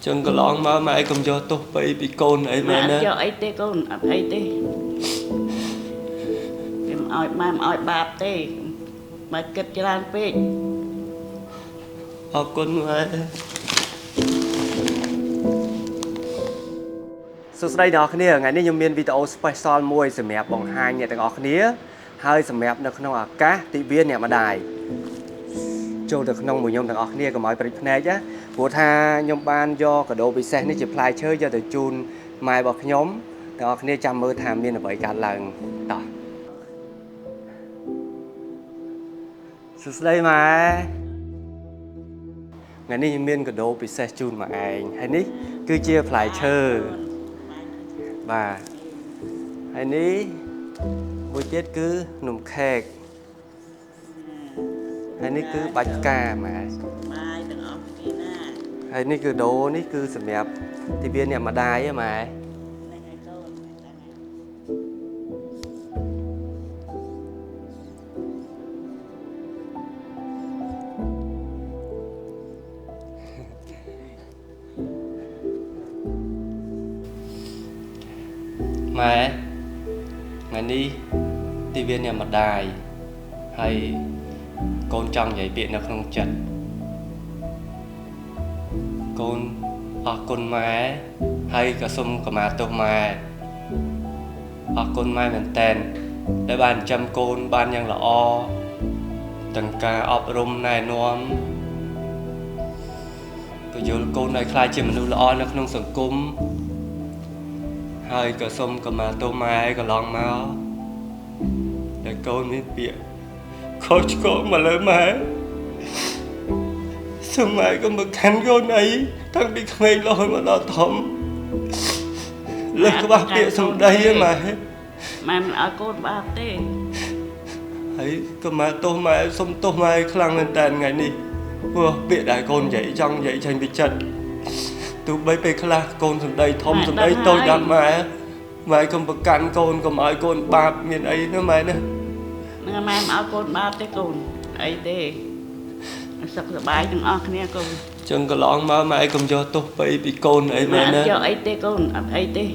Chân cái lon mà mẹ cầm cho tôi bị côn ấy mà nè. Cho ấy tê con ấy tê. Mà ỏi bạp tê. Mà kết cho lan phê. Học con mẹ. សួស្តីអ្នកនរគ្នាថ្ងៃនេះខ្ញុំមានវីដេអូ special មួយសម្រាប់បង្ហាញអ្នកទាំងអស់គ្នាហើយសម្រាប់នៅក្នុងឱកាសទិវាអ្នកម្ដាយចូលទៅក្នុងមួយខ្ញុំទាំងអស់គ្នាកុំឲ្យព្រិចភ្នែកណាព្រោះថាខ្ញុំបានយកកាដូពិសេសនេះជាផ្លែឈើយកទៅជូនម៉ែរបស់ខ្ញុំទាំងអស់គ្នាចាំមើលថាមានអ្វីកើតឡើងតោះសួស្តីម៉ែថ្ងៃនេះខ្ញុំមានកាដូពិសេសជូនមកឯងហើយនេះគឺជាផ្លែឈើបាទហើយនេះមួយទៀតគឺនំខេកហើយនេះគឺបាច់ផ្កាម៉ែបាយទាំងអស់គ្នាណាហើយនេះគឺដូនេះគឺសម្រាប់ទិវាអ្នកម្ដាយហ៎ម៉ែម៉ែថ្ងៃនេះទិវាអ្នកម្ដាយហើយកូនចង់និយាយពាក្យនៅក្នុងចិត្តកូនអរគុណម៉ែហើយក៏សូមកម្មាទោសម៉ែអរគុណម៉ែមែនតែនដែលបានចិញ្ចឹមកូនបានយ៉ាងល្អទាំងការអប់រំណែនាំក៏យល់កូនឲ្យក្លាយជាមនុស្សល្អនៅក្នុងសង្គមហើយក៏សូមកម្មាទោសម៉ែកន្លងមកដែលកូនមានពាក្យខុសឆ្គងមកលើម៉ែសូមម៉ែកុំបង្កាន់កូនអីតាំងពីក្មេងរហូតមកដល់ធំលើកក្បោះពាក្យសម្ដីហ៎ម៉ែម៉ែមិនឲ្យកូនបាបទេហើយកម្មាទោសម៉ែសូមទោសម៉ែខ្លាំងមែនតើថ្ងៃនេះព្រោះពាក្យដែលកូននិយាយចង់និយាយចេញពីចិត្តទោះបីពេលខ្លះកូនសម្ដីធំសម្ដីតូចដល់ម៉ែម៉ែកុំប្រកាន់កូនកុំឲ្យកូនបាបមានអីណាម៉ែណានឹងម៉ែមិនឲ្យកូនបាបទេកូនអីទេសុខសប្បាយទាំងអស់គ្នាកូនចឹងកន្លងមកម៉ែកុំយកទោសពីកូនអីម៉ែណាយកអីទេកូនអត់អីទេ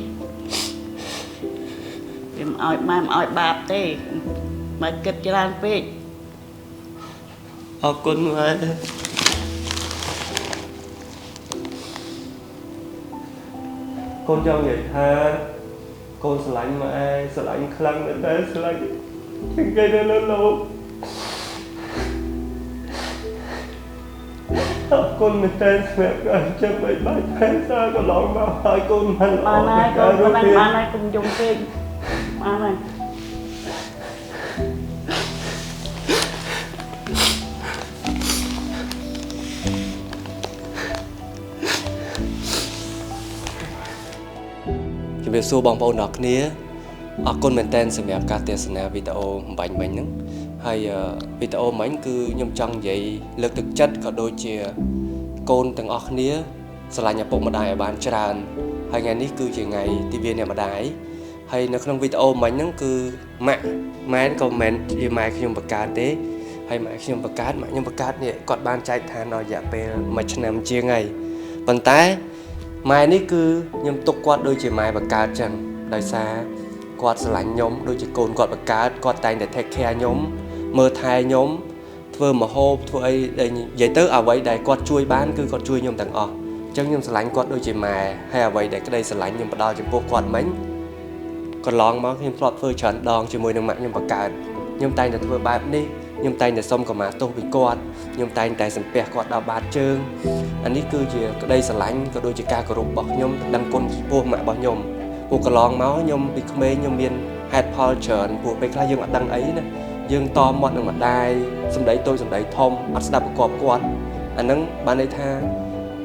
វាមិនឲ្យម៉ែមិនឲ្យបាបទេម៉ែគិតច្រើនពេកអរគុណម៉ែកូនចង់និយាយថាកូនស្រឡាញ់ម៉ែស្រឡាញ់ខ្លាំងមែនតើស្រឡាញ់ជាងគេនៅលើលោកអរគុណមែនតើសម្រាប់ការចាំបីបាច់ផែនសារកន្លងមកហើយកូនមិនល្អបានហើយកូនបានហើយកុំយំពេកបានហើយជំរាបសួរបងប្អូនអរគ្នាអរគុណមែនតើសម្រាប់ការទស្សនាវីដេអូបំបញ្ញមិញហ្នឹងហើយវីដេអូមិញគឺខ្ញុំចង់និយាយលើកទឹកចិត្តក៏ដូចជាកូនទាំងអស់គ្នាស្រឡាញ់ឪពុកម្ដាយឲ្យបានច្រើនហើយថ្ងៃនេះគឺជាថ្ងៃទិវាអ្នកម្ដាយហើយនៅក្នុងវីដេអូមិញហ្នឹងគឺម៉ែក៏មិនមែនជាម៉ែខ្ញុំបង្កើតទេហើយម៉ែខ្ញុំបង្កើតនេះគាត់បានចែកឋានដល់រយៈពេល1ឆ្នាំជាងហើយប៉ុន្តែម៉ែនេះគឺខ្ញុំទុកគាត់ដូចជាម៉ែបង្កើតចឹងដោយសារគាត់ស្រឡាញ់ខ្ញុំដូចជាកូនគាត់បង្កើតគាត់តែងតែ take care ខ្ញុំមើលថែខ្ញុំធ្វើម្ហូបធ្វើអីដែលនិយាយទៅអ្វីដែលគាត់ជួយបានគឺគាត់ជួយខ្ញុំទាំងអស់អញ្ចឹងខ្ញុំស្រឡាញ់គាត់ដូចជាម៉ែហើយអ្វីដែលក្តីស្រឡាញ់ខ្ញុំផ្ដល់ចំពោះគាត់មិញកន្លងមកខ្ញុំធ្លាប់ធ្វើច្រើនដងជាមួយនឹងម៉ាក់ខ្ញុំបង្កើតខ្ញុំតែងតែធ្វើបែបនេះខ្ញុំតែងតែសុំកម្មាទោសពីគាត់ខ្ញុំតែងតែសំពះគាត់ដល់បាតជើងអានេះគឺជាក្តីស្រឡាញ់ក៏ដូចជាការគោរពរបស់ខ្ញុំដឹងគុណចំពោះម៉ាក់របស់ខ្ញុំពួកកន្លងមកខ្ញុំពីក្មេងខ្ញុំមានហេតុផលច្រើនពួកពេលខ្លះយើងអត់ដឹងអីណាយើងតមាត់នឹងម្ដាយសម្ដីតូចសម្ដីធំអត់ស្ដាប់ប្រកបគាត់អាហ្នឹងបានន័យថា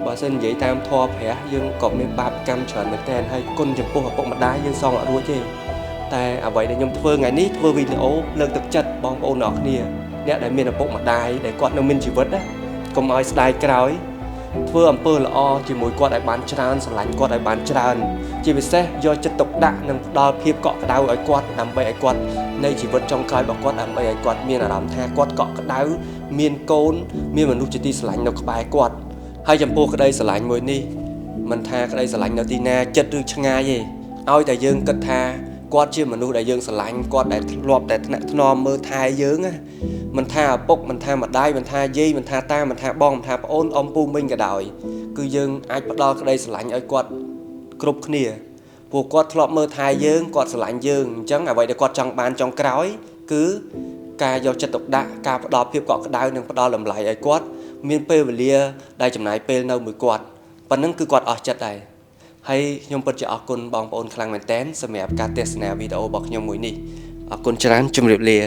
បើសិននិយាយតាមធម៌ព្រះយើងក៏មានបាបកម្មច្រើនមែនទែនហើយគុណចំពោះឪពុកម្ដាយយើងសងអត់រួចទេតែអ្វីដែលខ្ញុំធ្វើថ្ងៃនេះធ្វើវីដេអូលើកទឹកចិត្តបងប្អូនទាំងអស់គ្នាអ្នកដែលមានឪពុកម្ដាយដែលគាត់នៅមានជីវិតណាកុំឲ្យស្ដាយក្រោយធ្វើអំពើល្អជាមួយគាត់ឲ្យបានច្រើនស្រឡាញ់គាត់ឲ្យបានច្រើនជាពិសេសយកចិត្តទុកដាក់និងផ្ដល់ភាពកក់ក្ដៅឲ្យគាត់ដើម្បីឲ្យគាត់ในជីវិតចុងក្រោយរបស់គាត់ដើម្បីឲ្យគាត់មានអារម្មណ៍ថាគាត់កក់ក្ដៅមានកូនមានមនុស្សជាទីស្រឡាញ់នៅក្បែរគាត់ហើយចំពោះក្តីស្រឡាញ់មួយនេះ មិនថាក្តីស្រឡាញ់នៅទីណាចិត្តឬឆ្ងាយទេឲ្យតែយើងគិតថាគាត់ជាមនុស្សដែលយើងស្រឡាញ់គាត់ដែលធ្លាប់តែថ្នាក់ថ្នមមើលថែយើងណាមិនថាឪពុកមិនថាម្ដាយមិនថាយាយមិនថាតាមិនថាបងមិនថាប្អូនអ៊ំពូមីងក៏ដោយគឺយើងអាចផ្ដល់ក្តីស្រឡាញ់ឲ្យគាត់គ្រប់គ្នាពួកគាត់ធ្លាប់មើលថែយើងគាត់ស្រឡាញ់យើងអញ្ចឹងអ្វីដែលគាត់ចង់បានចុងក្រោយគឺការយកចិត្តទុកដាក់ការផ្ដល់ភាពកក់ក្ដៅនិងផ្ដល់តម្លៃឲ្យគាត់មានពេលវេលាដែលចំណាយពេលនៅមួយគាត់ប៉ុណ្ណឹងគឺគាត់អស់ចិត្តដែរហើយខ្ញុំពិតជាអរគុណបងប្អូនខ្លាំងមែនតើសម្រាប់ការទស្សនាវីដេអូរបស់ខ្ញុំមួយនេះអរគុណច្រើនជម្រាបលា